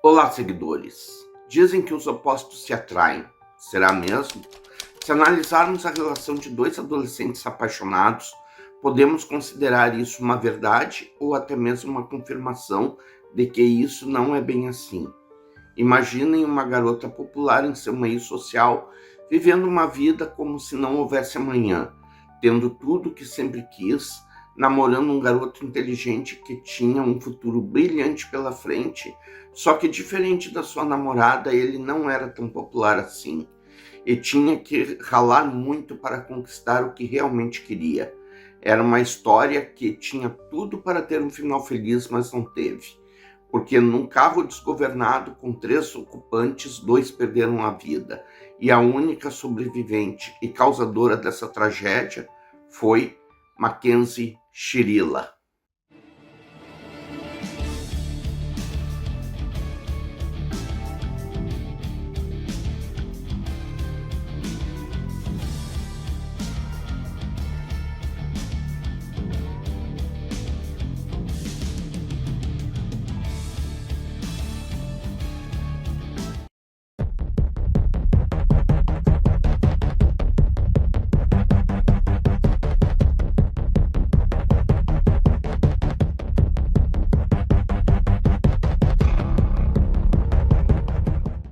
Olá, seguidores. Dizem que os opostos se atraem. Será mesmo? Se analisarmos a relação de dois adolescentes apaixonados, podemos considerar isso uma verdade ou até mesmo uma confirmação de que isso não é bem assim. Imaginem uma garota popular em seu meio social, vivendo uma vida como se não houvesse amanhã, tendo tudo o que sempre quis, namorando um garoto inteligente que tinha um futuro brilhante pela frente, só que diferente da sua namorada, ele não era tão popular assim e tinha que ralar muito para conquistar o que realmente queria. Era uma história que tinha tudo para ter um final feliz, mas não teve, porque num carro desgovernado com 3 ocupantes, 2 perderam a vida, e a única sobrevivente e causadora dessa tragédia foi Mackenzie Shirilla.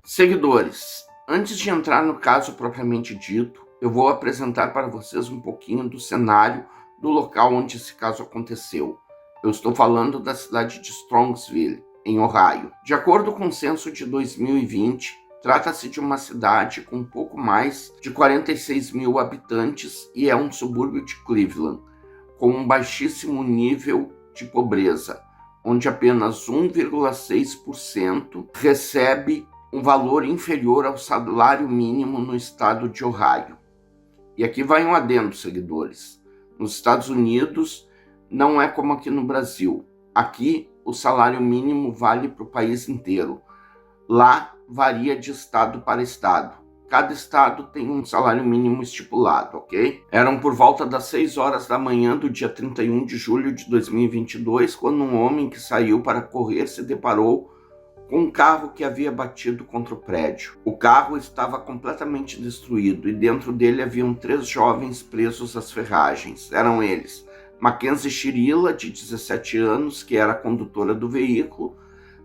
Seguidores, antes de entrar no caso propriamente dito, eu vou apresentar para vocês um pouquinho do cenário do local onde esse caso aconteceu. Eu estou falando da cidade de Strongsville, em Ohio. De acordo com o censo de 2020, trata-se de uma cidade com um pouco mais de 46 mil habitantes e é um subúrbio de Cleveland, com um baixíssimo nível de pobreza, onde apenas 1,6% recebe um valor inferior ao salário mínimo no estado de Ohio. E aqui vai um adendo, seguidores. Nos Estados Unidos não é como aqui no Brasil. Aqui o salário mínimo vale para o país inteiro. Lá varia de estado para estado. Cada estado tem um salário mínimo estipulado, ok? Eram por volta das 6 horas da manhã do dia 31 de julho de 2022, quando um homem que saiu para correr se deparou com um carro que havia batido contra o prédio. O carro estava completamente destruído e dentro dele haviam 3 jovens presos às ferragens. Eram eles Mackenzie Shirilla, de 17 anos, que era a condutora do veículo,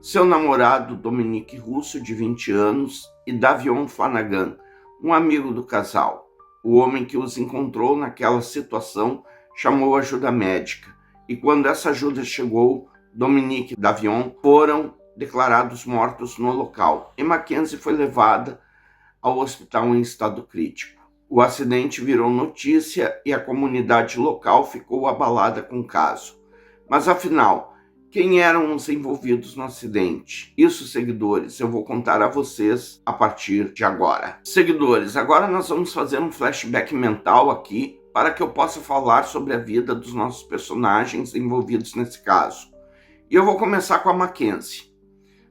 seu namorado Dominic Russo, de 20 anos, e Davion Flanagan, um amigo do casal. O homem que os encontrou naquela situação chamou ajuda médica, e quando essa ajuda chegou, Dominic e Davion foram declarados mortos no local, e Mackenzie foi levada ao hospital em estado crítico. O acidente virou notícia e a comunidade local ficou abalada com o caso. Mas afinal, quem eram os envolvidos no acidente? Isso, seguidores, eu vou contar a vocês a partir de agora. Seguidores, agora nós vamos fazer um flashback mental aqui para que eu possa falar sobre a vida dos nossos personagens envolvidos nesse caso. E eu vou começar com a Mackenzie.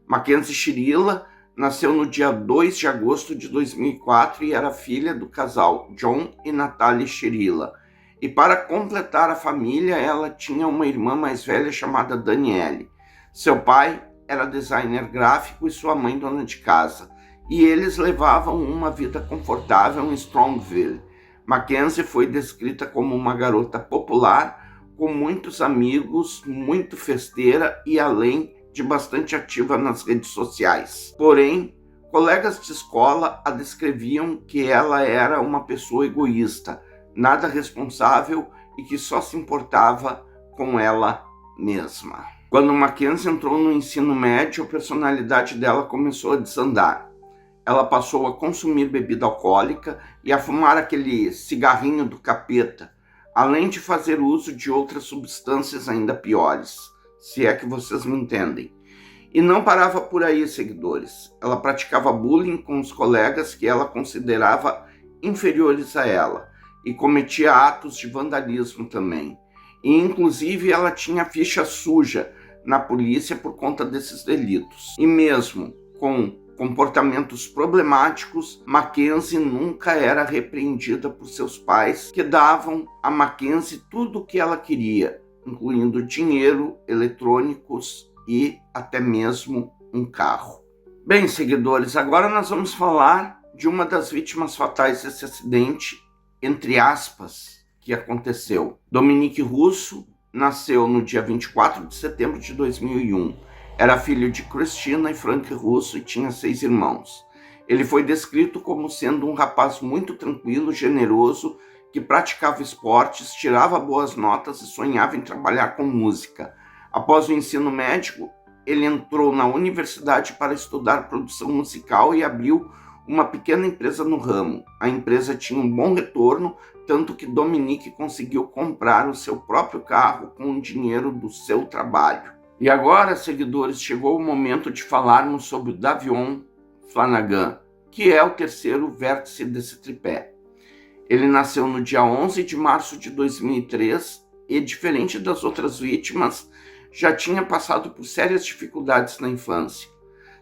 Mackenzie Shirilla nasceu no dia 2 de agosto de 2004 e era filha do casal John e Natalie Shirilla. E para completar a família, ela tinha uma irmã mais velha chamada Danielle. Seu pai era designer gráfico e sua mãe dona de casa. E eles levavam uma vida confortável em Strongsville. Mackenzie foi descrita como uma garota popular, com muitos amigos, muito festeira e além de bastante ativa nas redes sociais. Porém, colegas de escola a descreviam que ela era uma pessoa egoísta, nada responsável e que só se importava com ela mesma. Quando Mackenzie entrou no ensino médio, a personalidade dela começou a desandar. Ela passou a consumir bebida alcoólica e a fumar aquele cigarrinho do capeta, além de fazer uso de outras substâncias ainda piores, se é que vocês me entendem. E não parava por aí, seguidores. Ela praticava bullying com os colegas que ela considerava inferiores a ela e cometia atos de vandalismo também. E inclusive ela tinha ficha suja na polícia por conta desses delitos. E mesmo com comportamentos problemáticos, Mackenzie nunca era repreendida por seus pais, que davam a Mackenzie tudo o que ela queria, incluindo dinheiro, eletrônicos e até mesmo um carro. Bem, seguidores, agora nós vamos falar de uma das vítimas fatais desse acidente, entre aspas, que aconteceu. Dominique Russo nasceu no dia 24 de setembro de 2001. Era filho de Cristina e Frank Russo e tinha 6 irmãos. Ele foi descrito como sendo um rapaz muito tranquilo, generoso, que praticava esportes, tirava boas notas e sonhava em trabalhar com música. Após o ensino médio, ele entrou na universidade para estudar produção musical e abriu uma pequena empresa no ramo. A empresa tinha um bom retorno, tanto que Dominique conseguiu comprar o seu próprio carro com o dinheiro do seu trabalho. E agora, seguidores, chegou o momento de falarmos sobre o Davion Flanagan, que é o terceiro vértice desse tripé. Ele nasceu no dia 11 de março de 2003 e, diferente das outras vítimas, já tinha passado por sérias dificuldades na infância.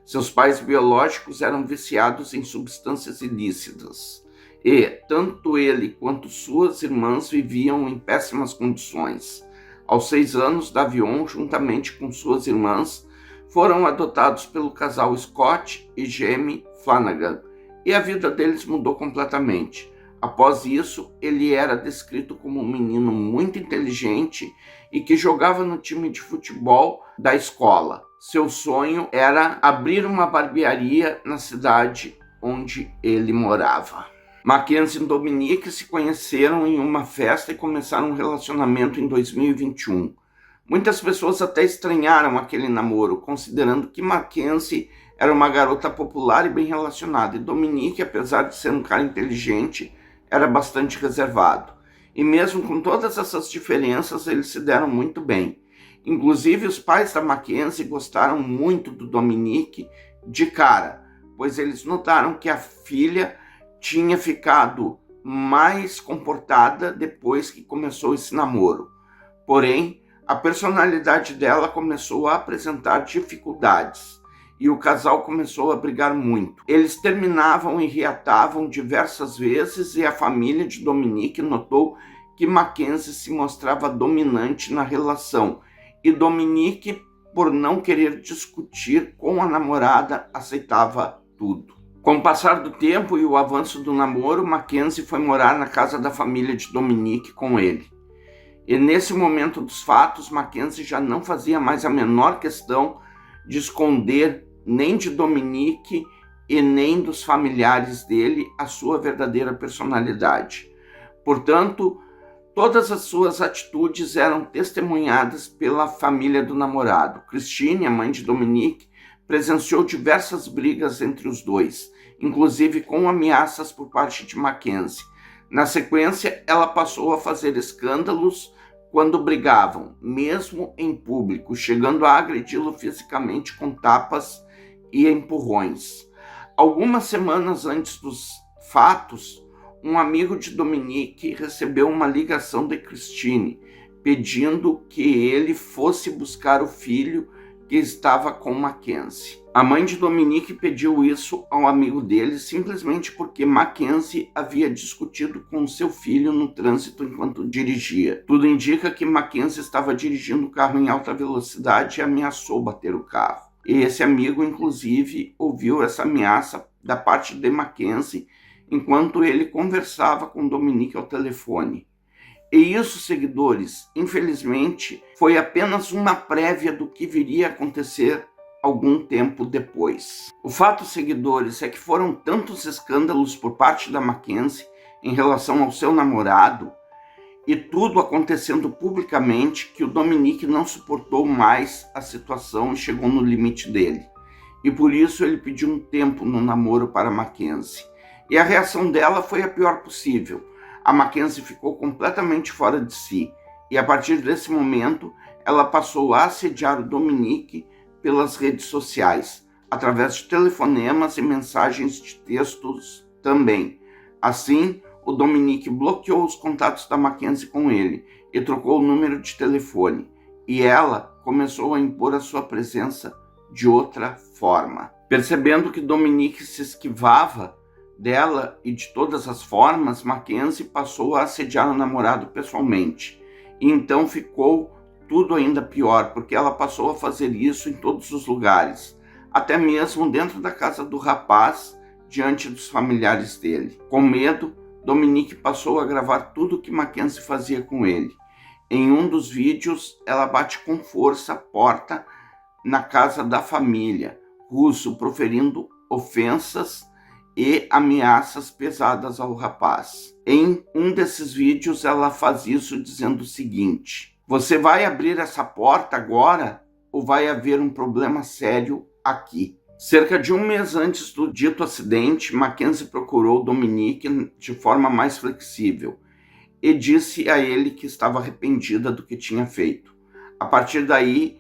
Seus pais biológicos eram viciados em substâncias ilícitas e tanto ele quanto suas irmãs viviam em péssimas condições. Aos 6 anos, Davion, juntamente com suas irmãs, foram adotados pelo casal Scott e Jamie Flanagan e a vida deles mudou completamente. Após isso, ele era descrito como um menino muito inteligente e que jogava no time de futebol da escola. Seu sonho era abrir uma barbearia na cidade onde ele morava. Mackenzie e Dominique se conheceram em uma festa e começaram um relacionamento em 2021. Muitas pessoas até estranharam aquele namoro, considerando que Mackenzie era uma garota popular e bem relacionada, e Dominique, apesar de ser um cara inteligente, era bastante reservado. E mesmo com todas essas diferenças, eles se deram muito bem. Inclusive, os pais da Mackenzie gostaram muito do Dominique de cara, pois eles notaram que a filha tinha ficado mais comportada depois que começou esse namoro. Porém, a personalidade dela começou a apresentar dificuldades e o casal começou a brigar muito. Eles terminavam e reatavam diversas vezes e a família de Dominique notou que Mackenzie se mostrava dominante na relação e Dominique, por não querer discutir com a namorada, aceitava tudo. Com o passar do tempo e o avanço do namoro, Mackenzie foi morar na casa da família de Dominique com ele. E nesse momento dos fatos, Mackenzie já não fazia mais a menor questão de esconder nem de Dominique e nem dos familiares dele a sua verdadeira personalidade. Portanto, todas as suas atitudes eram testemunhadas pela família do namorado. Christine, a mãe de Dominique, presenciou diversas brigas entre os dois, inclusive com ameaças por parte de Mackenzie. Na sequência, ela passou a fazer escândalos quando brigavam, mesmo em público, chegando a agredi-lo fisicamente com tapas e empurrões. Algumas semanas antes dos fatos, um amigo de Dominique recebeu uma ligação de Christine, pedindo que ele fosse buscar o filho que estava com Mackenzie. A mãe de Dominique pediu isso ao amigo dele simplesmente porque Mackenzie havia discutido com seu filho no trânsito enquanto dirigia. Tudo indica que Mackenzie estava dirigindo o carro em alta velocidade e ameaçou bater o carro. E esse amigo, inclusive, ouviu essa ameaça da parte de Mackenzie enquanto ele conversava com Dominique ao telefone. E isso, seguidores, infelizmente, foi apenas uma prévia do que viria a acontecer algum tempo depois. O fato, seguidores, é que foram tantos escândalos por parte da Mackenzie em relação ao seu namorado e tudo acontecendo publicamente que o Dominique não suportou mais a situação e chegou no limite dele. E por isso ele pediu um tempo no namoro para Mackenzie. E a reação dela foi a pior possível. A Mackenzie ficou completamente fora de si e a partir desse momento ela passou a assediar o Dominique pelas redes sociais, através de telefonemas e mensagens de textos também. Assim, o Dominique bloqueou os contatos da Mackenzie com ele e trocou o número de telefone, e ela começou a impor a sua presença de outra forma. Percebendo que Dominique se esquivava dela e de todas as formas, Mackenzie passou a assediar o namorado pessoalmente. E então ficou tudo ainda pior, porque ela passou a fazer isso em todos os lugares. até mesmo dentro da casa do rapaz, diante dos familiares dele. Com medo, Dominique passou a gravar tudo o que Mackenzie fazia com ele. Em um dos vídeos, ela bate com força a porta na casa da família, Russo, proferindo ofensas e ameaças pesadas ao rapaz. Em um desses vídeos, ela faz isso dizendo o seguinte: "Você vai abrir essa porta agora ou vai haver um problema sério aqui?" Cerca de um mês antes do dito acidente, Mackenzie procurou Dominique de forma mais flexível e disse a ele que estava arrependida do que tinha feito. A partir daí,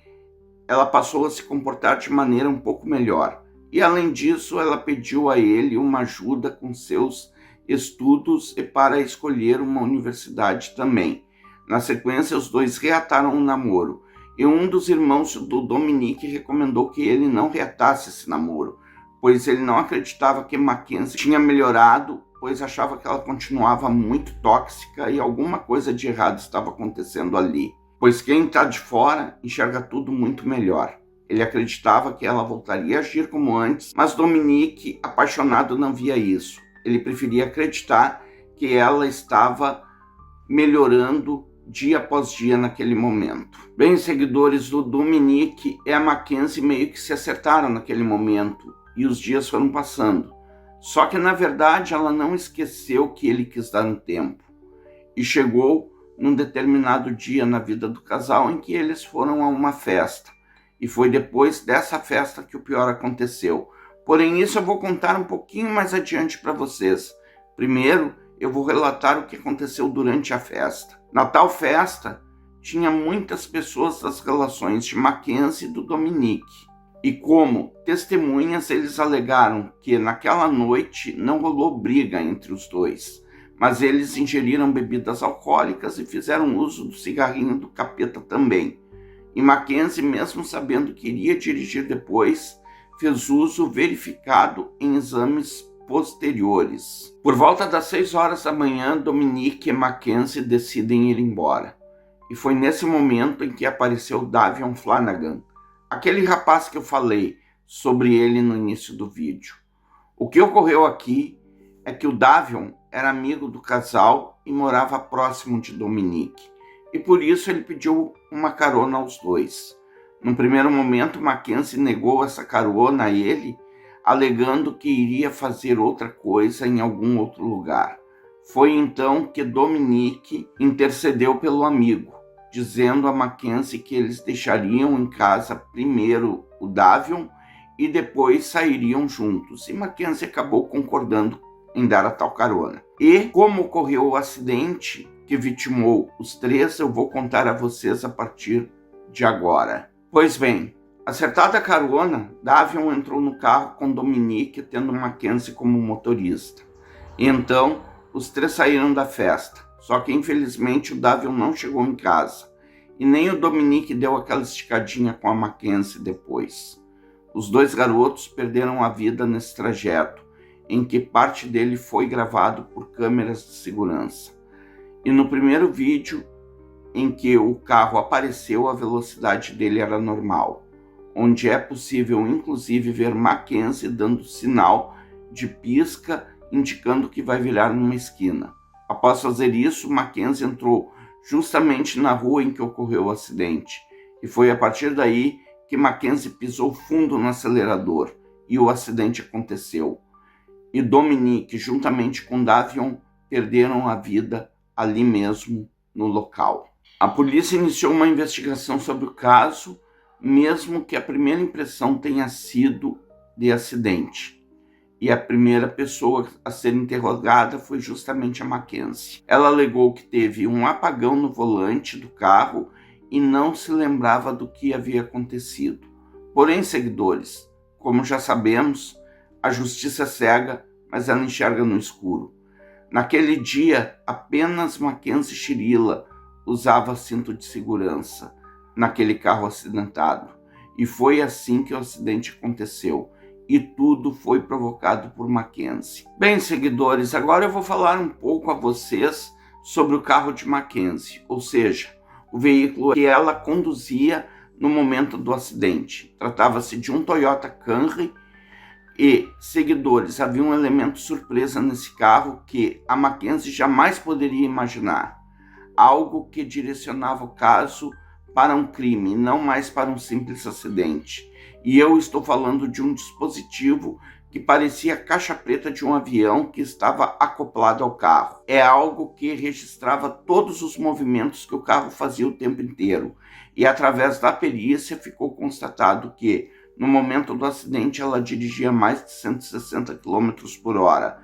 ela passou a se comportar de maneira um pouco melhor. E, além disso, ela pediu a ele uma ajuda com seus estudos e para escolher uma universidade também. Na sequência, os dois reataram o namoro. E um dos irmãos do Dominique recomendou que ele não reatasse esse namoro, pois ele não acreditava que Mackenzie tinha melhorado, pois achava que ela continuava muito tóxica e alguma coisa de errado estava acontecendo ali. Pois quem está de fora enxerga tudo muito melhor. Ele acreditava que ela voltaria a agir como antes, mas Dominique, apaixonado, não via isso. Ele preferia acreditar que ela estava melhorando dia após dia naquele momento. Bem, seguidores do Dominique e a Mackenzie meio que se acertaram naquele momento e os dias foram passando. Só que, na verdade, ela não esqueceu que ele quis dar um tempo. E chegou num determinado dia na vida do casal em que eles foram a uma festa. E foi depois dessa festa que o pior aconteceu. Porém, isso eu vou contar um pouquinho mais adiante para vocês. Primeiro, eu vou relatar o que aconteceu durante a festa. Na tal festa, tinha muitas pessoas das relações de Mackenzie e do Dominique. E como testemunhas, eles alegaram que naquela noite não rolou briga entre os dois, mas eles ingeriram bebidas alcoólicas e fizeram uso do cigarrinho do capeta também. E Mackenzie, mesmo sabendo que iria dirigir depois, fez uso verificado em exames posteriores. Por volta das 6 horas da manhã, Dominique e Mackenzie decidem ir embora. E foi nesse momento em que apareceu Davion Flanagan, aquele rapaz que eu falei sobre ele no início do vídeo. O que ocorreu aqui é que o Davion era amigo do casal e morava próximo de Dominique. E por isso ele pediu uma carona aos dois. No primeiro momento, Mackenzie negou essa carona a ele, alegando que iria fazer outra coisa em algum outro lugar. Foi então que Dominique intercedeu pelo amigo, dizendo a Mackenzie que eles deixariam em casa primeiro o Davion e depois sairiam juntos. E Mackenzie acabou concordando em dar a tal carona. E como ocorreu o acidente que vitimou os três, eu vou contar a vocês a partir de agora. Pois bem, acertada a carona, Davion entrou no carro com Dominique, tendo Mackenzie como motorista. E então, os três saíram da festa. Só que, infelizmente, o Davion não chegou em casa. E nem o Dominique deu aquela esticadinha com a Mackenzie depois. Os dois garotos perderam a vida nesse trajeto, em que parte dele foi gravado por câmeras de segurança. E no primeiro vídeo, em que o carro apareceu, a velocidade dele era normal, onde é possível inclusive ver Mackenzie dando sinal de pisca, indicando que vai virar numa esquina. Após fazer isso, Mackenzie entrou justamente na rua em que ocorreu o acidente, e foi a partir daí que Mackenzie pisou fundo no acelerador e o acidente aconteceu. E Dominique, juntamente com Davion, perderam a vida ali mesmo no local. A polícia iniciou uma investigação sobre o caso, mesmo que a primeira impressão tenha sido de acidente. E a primeira pessoa a ser interrogada foi justamente a Mackenzie. Ela alegou que teve um apagão no volante do carro e não se lembrava do que havia acontecido. Porém, seguidores, como já sabemos, a justiça é cega, mas ela enxerga no escuro. Naquele dia, apenas Mackenzie Chirila usava cinto de segurança naquele carro acidentado. E foi assim que o acidente aconteceu. E tudo foi provocado por Mackenzie. Bem, seguidores, agora eu vou falar um pouco a vocês sobre o carro de Mackenzie, ou seja, o veículo que ela conduzia no momento do acidente. Tratava-se de um Toyota Camry e, seguidores, havia um elemento surpresa nesse carro que a Mackenzie jamais poderia imaginar. Algo que direcionava o caso para um crime, não mais para um simples acidente. E eu estou falando de um dispositivo que parecia a caixa preta de um avião que estava acoplado ao carro. É algo que registrava todos os movimentos que o carro fazia o tempo inteiro. E através da perícia ficou constatado que, no momento do acidente, ela dirigia mais de 160 km por hora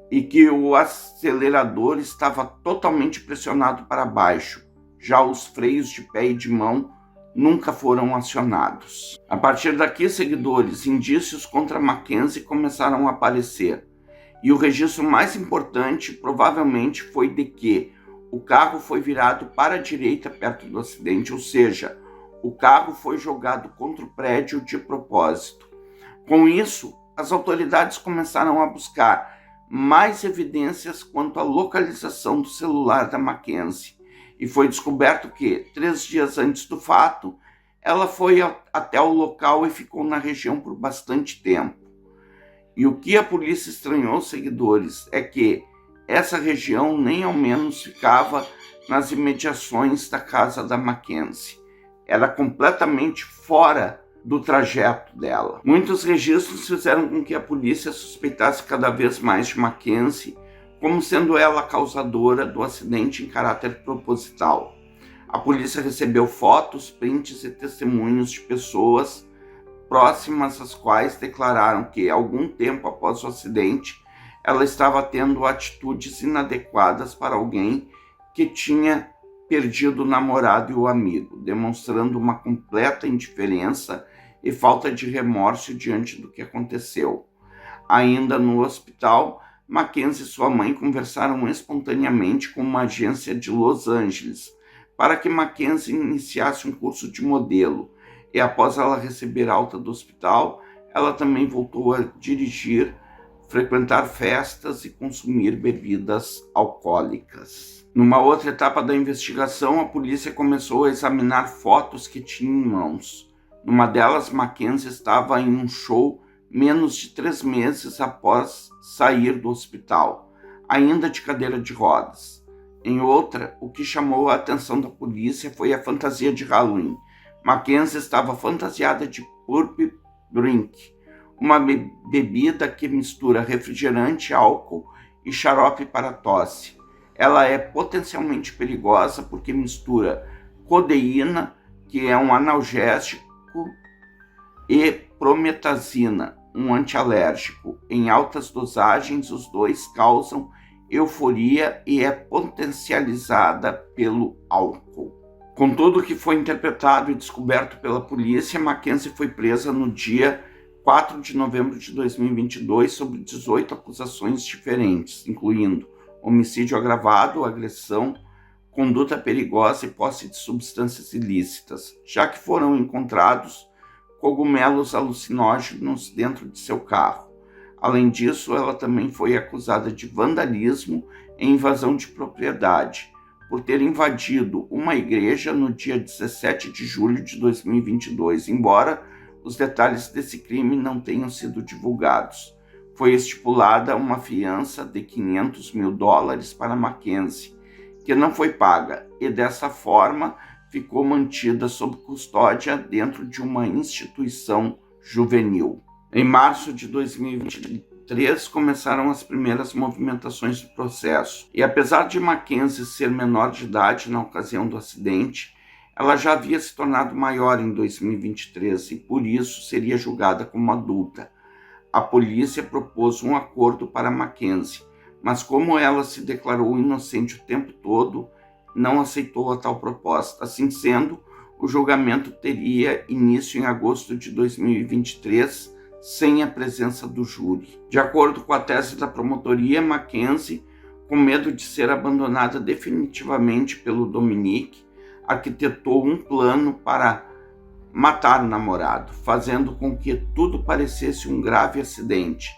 e que o acelerador estava totalmente pressionado para baixo. Já os freios de pé e de mão nunca foram acionados. A partir daqui, seguidores, indícios contra Mackenzie começaram a aparecer. E o registro mais importante provavelmente foi de que o carro foi virado para a direita perto do acidente, ou seja, o carro foi jogado contra o prédio de propósito. Com isso, as autoridades começaram a buscar mais evidências quanto à localização do celular da Mackenzie. E foi descoberto que, 3 dias antes do fato, ela foi até o local e ficou na região por bastante tempo. E o que a polícia estranhou, seguidores, é que essa região nem ao menos ficava nas imediações da casa da Mackenzie. Era completamente fora do trajeto dela. Muitos registros fizeram com que a polícia suspeitasse cada vez mais de Mackenzie como sendo ela a causadora do acidente em caráter proposital. A polícia recebeu fotos, prints e testemunhos de pessoas próximas às quais declararam que, algum tempo após o acidente, ela estava tendo atitudes inadequadas para alguém que tinha perdido o namorado e o amigo, demonstrando uma completa indiferença e falta de remorso diante do que aconteceu. Ainda no hospital, Mackenzie e sua mãe conversaram espontaneamente com uma agência de Los Angeles para que Mackenzie iniciasse um curso de modelo, e após ela receber alta do hospital, ela também voltou a dirigir, frequentar festas e consumir bebidas alcoólicas. Numa outra etapa da investigação, a polícia começou a examinar fotos que tinha em mãos. Numa delas, Mackenzie estava em um show menos de 3 meses após sair do hospital, ainda de cadeira de rodas. Em outra, o que chamou a atenção da polícia foi a fantasia de Halloween. Mackenzie estava fantasiada de Purp Drink, uma bebida que mistura refrigerante, álcool e xarope para tosse. Ela é potencialmente perigosa porque mistura codeína, que é um analgésico, e prometazina, um antialérgico. Em altas dosagens, os dois causam euforia e é potencializada pelo álcool. Com tudo o que foi interpretado e descoberto pela polícia, Mackenzie foi presa no dia 4 de novembro de 2022 sobre 18 acusações diferentes, incluindo homicídio agravado, agressão, conduta perigosa e posse de substâncias ilícitas, já que foram encontrados cogumelos alucinógenos dentro de seu carro. Além disso, ela também foi acusada de vandalismo e invasão de propriedade, por ter invadido uma igreja no dia 17 de julho de 2022, embora os detalhes desse crime não tenham sido divulgados. Foi estipulada uma fiança de $500 mil para Mackenzie, que não foi paga, e dessa forma ficou mantida sob custódia dentro de uma instituição juvenil. Em março de 2023, começaram as primeiras movimentações do processo. E apesar de Mackenzie ser menor de idade na ocasião do acidente, ela já havia se tornado maior em 2023 e, por isso, seria julgada como adulta. A polícia propôs um acordo para Mackenzie, mas como ela se declarou inocente o tempo todo, não aceitou a tal proposta. Assim sendo, o julgamento teria início em agosto de 2023, sem a presença do júri. De acordo com a tese da promotoria, Mackenzie, com medo de ser abandonada definitivamente pelo Dominique, arquitetou um plano para matar o namorado, fazendo com que tudo parecesse um grave acidente.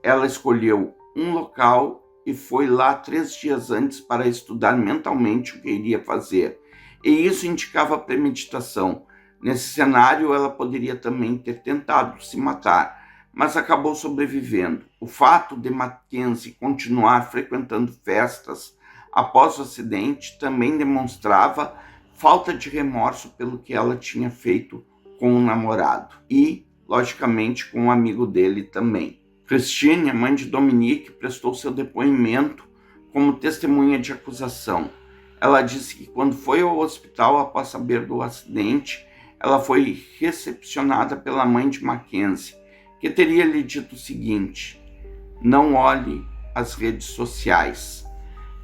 Ela escolheu um local e foi lá 3 dias antes para estudar mentalmente o que iria fazer. E isso indicava premeditação. Nesse cenário, ela poderia também ter tentado se matar, mas acabou sobrevivendo. O fato de Mackenzie continuar frequentando festas após o acidente também demonstrava falta de remorso pelo que ela tinha feito com o namorado e, logicamente, com um amigo dele também. Christine, a mãe de Dominique, prestou seu depoimento como testemunha de acusação. Ela disse que quando foi ao hospital após saber do acidente, ela foi recepcionada pela mãe de Mackenzie, que teria lhe dito o seguinte: não olhe as redes sociais.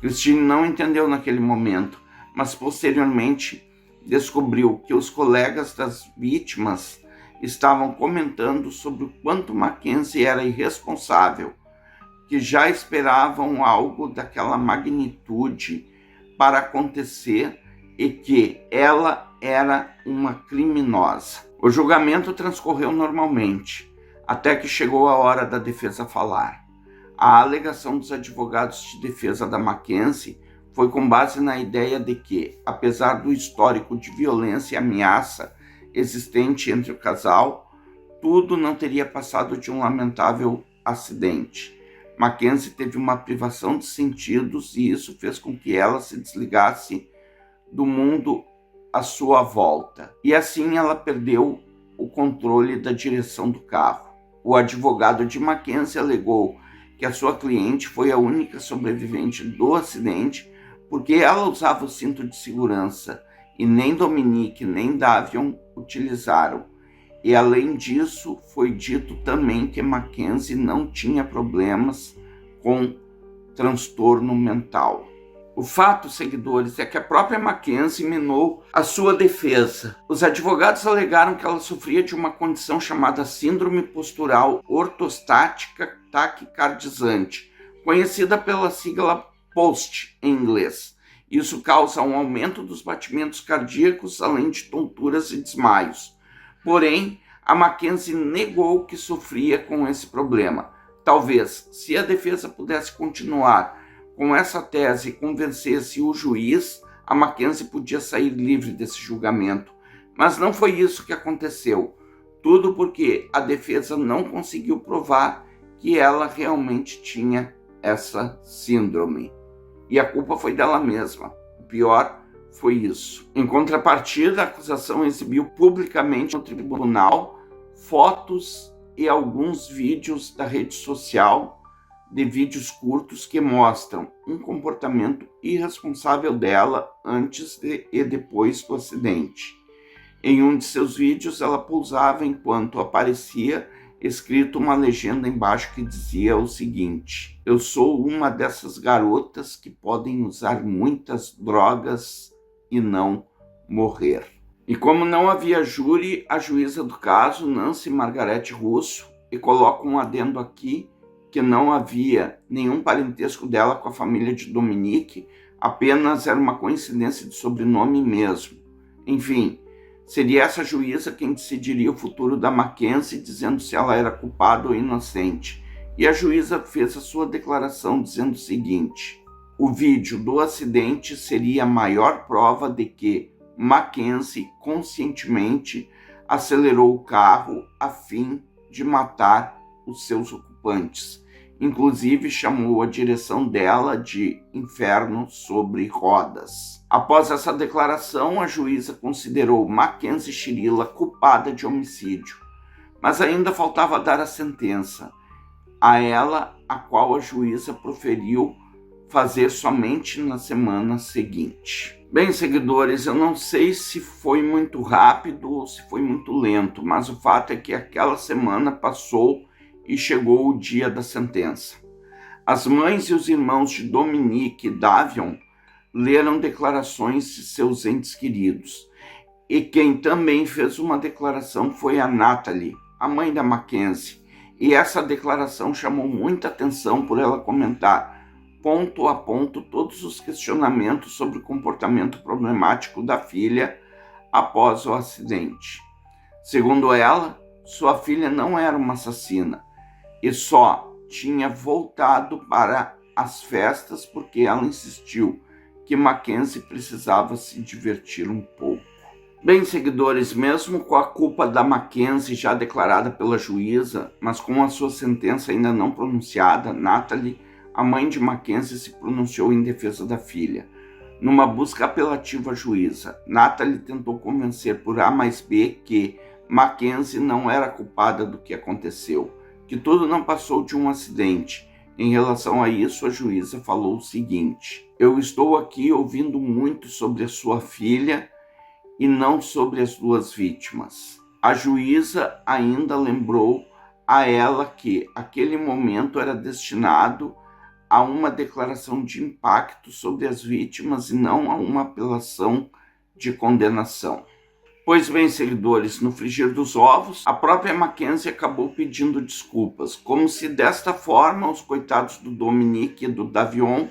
Christine não entendeu naquele momento, mas posteriormente descobriu que os colegas das vítimas estavam comentando sobre o quanto Mackenzie era irresponsável, que já esperavam algo daquela magnitude para acontecer e que ela era uma criminosa. O julgamento transcorreu normalmente, até que chegou a hora da defesa falar. A alegação dos advogados de defesa da Mackenzie foi com base na ideia de que, apesar do histórico de violência e ameaça existente entre o casal, tudo não teria passado de um lamentável acidente. Mackenzie teve uma privação de sentidos e isso fez com que ela se desligasse do mundo à sua volta. E assim ela perdeu o controle da direção do carro. O advogado de Mackenzie alegou que a sua cliente foi a única sobrevivente do acidente porque ela usava o cinto de segurança e nem Dominique nem Davion utilizaram. E além disso, foi dito também que Mackenzie não tinha problemas com transtorno mental. O fato, seguidores, é que a própria Mackenzie minou a sua defesa. Os advogados alegaram que ela sofria de uma condição chamada síndrome postural ortostática taquicardizante, conhecida pela sigla POST em inglês. Isso causa um aumento dos batimentos cardíacos, além de tonturas e desmaios. Porém, a Mackenzie negou que sofria com esse problema. Talvez, se a defesa pudesse continuar com essa tese e convencesse o juiz, a Mackenzie podia sair livre desse julgamento. Mas não foi isso que aconteceu. Tudo porque a defesa não conseguiu provar que ela realmente tinha essa síndrome. E a culpa foi dela mesma. O pior foi isso. Em contrapartida, a acusação exibiu publicamente no tribunal fotos e alguns vídeos da rede social, de vídeos curtos que mostram um comportamento irresponsável dela antes e depois do acidente. Em um de seus vídeos, ela pousava enquanto aparecia escrito uma legenda embaixo que dizia o seguinte: eu sou uma dessas garotas que podem usar muitas drogas e não morrer. E como não havia júri, a juíza do caso, Nancy Margarete Russo, e coloca um adendo aqui que não havia nenhum parentesco dela com a família de Dominique, apenas era uma coincidência de sobrenome mesmo. Enfim, seria essa juíza quem decidiria o futuro da Mackenzie, dizendo se ela era culpada ou inocente. E a juíza fez a sua declaração dizendo o seguinte: o vídeo do acidente seria a maior prova de que Mackenzie conscientemente acelerou o carro a fim de matar os seus ocupantes. Inclusive chamou a direção dela de inferno sobre rodas. Após essa declaração, a juíza considerou Mackenzie Chirila culpada de homicídio, mas ainda faltava dar a sentença, a ela a qual a juíza proferiu fazer somente na semana seguinte. Bem, seguidores, eu não sei se foi muito rápido ou se foi muito lento, mas o fato é que aquela semana passou e chegou o dia da sentença. As mães e os irmãos de Dominique e Davion leram declarações de seus entes queridos. E quem também fez uma declaração foi a Natalie, a mãe da Mackenzie. E essa declaração chamou muita atenção por ela comentar ponto a ponto todos os questionamentos sobre o comportamento problemático da filha após o acidente. Segundo ela, sua filha não era uma assassina e só tinha voltado para as festas porque ela insistiu que Mackenzie precisava se divertir um pouco. Bem, seguidores, mesmo com a culpa da Mackenzie já declarada pela juíza, mas com a sua sentença ainda não pronunciada, Natalie, a mãe de Mackenzie, se pronunciou em defesa da filha. Numa busca apelativa à juíza, Natalie tentou convencer por A mais B que Mackenzie não era culpada do que aconteceu, que tudo não passou de um acidente. Em relação a isso, a juíza falou o seguinte: eu estou aqui ouvindo muito sobre a sua filha e não sobre as duas vítimas. A juíza ainda lembrou a ela que aquele momento era destinado a uma declaração de impacto sobre as vítimas e não a uma apelação de condenação. Pois bem, seguidores, no frigir dos ovos, a própria Mackenzie acabou pedindo desculpas, como se desta forma os coitados do Dominique e do Davion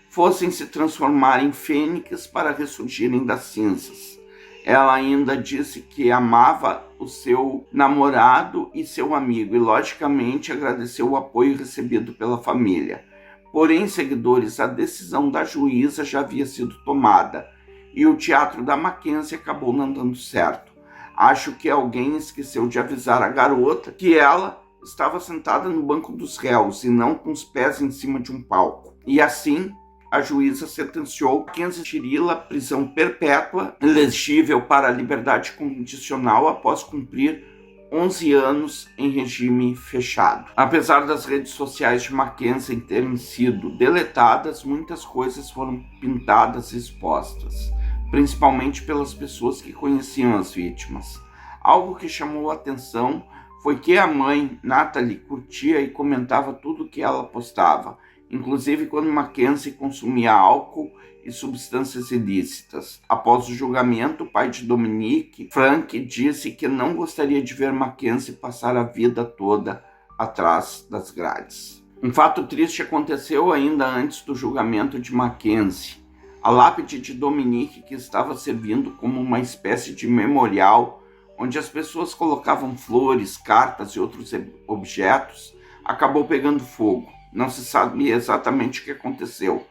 fossem se transformar em fênix para ressurgirem das cinzas. Ela ainda disse que amava o seu namorado e seu amigo e, logicamente, agradeceu o apoio recebido pela família. Porém, seguidores, a decisão da juíza já havia sido tomada e o teatro da Mackenzie acabou não dando certo. Acho que alguém esqueceu de avisar a garota que ela estava sentada no banco dos réus e não com os pés em cima de um palco. E assim, a juíza sentenciou Mackenzie Chirila prisão perpétua, elegível para a liberdade condicional após cumprir 11 anos em regime fechado. Apesar das redes sociais de Mackenzie terem sido deletadas, muitas coisas foram pintadas e expostas, principalmente pelas pessoas que conheciam as vítimas. Algo que chamou a atenção foi que a mãe, Natalie, curtia e comentava tudo que ela postava, inclusive quando Mackenzie consumia álcool e substâncias ilícitas. Após o julgamento, o pai de Dominique, Frank, disse que não gostaria de ver Mackenzie passar a vida toda atrás das grades. Um fato triste aconteceu ainda antes do julgamento de Mackenzie. A lápide de Dominique, que estava servindo como uma espécie de memorial, onde as pessoas colocavam flores, cartas e outros objetos, acabou pegando fogo. Não se sabe exatamente o que aconteceu,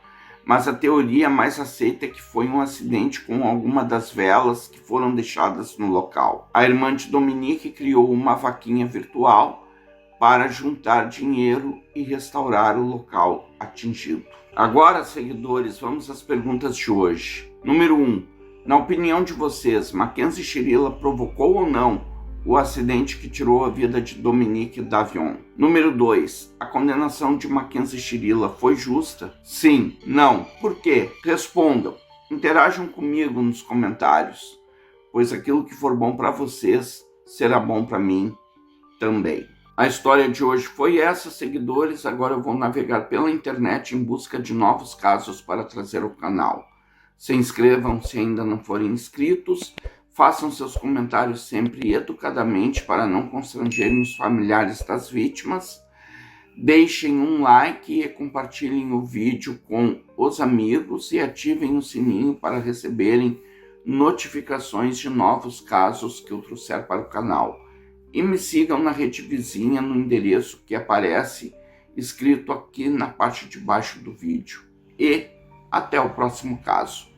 mas a teoria mais aceita é que foi um acidente com alguma das velas que foram deixadas no local. A irmã de Dominique criou uma vaquinha virtual para juntar dinheiro e restaurar o local atingido. Agora, seguidores, vamos às perguntas de hoje. Número 1. Na opinião de vocês, Mackenzie Chirila provocou ou não o acidente que tirou a vida de Dominique Davion? Número 2. A condenação de Mackenzie Chirila foi justa? Sim, não. Por quê? Respondam. Interajam comigo nos comentários, pois aquilo que for bom para vocês será bom para mim também. A história de hoje foi essa, seguidores. Agora eu vou navegar pela internet em busca de novos casos para trazer ao canal. Se inscrevam se ainda não forem inscritos. Façam seus comentários sempre educadamente para não constrangerem os familiares das vítimas. Deixem um like e compartilhem o vídeo com os amigos e ativem o sininho para receberem notificações de novos casos que eu trouxer para o canal. E me sigam na rede vizinha no endereço que aparece escrito aqui na parte de baixo do vídeo. E até o próximo caso.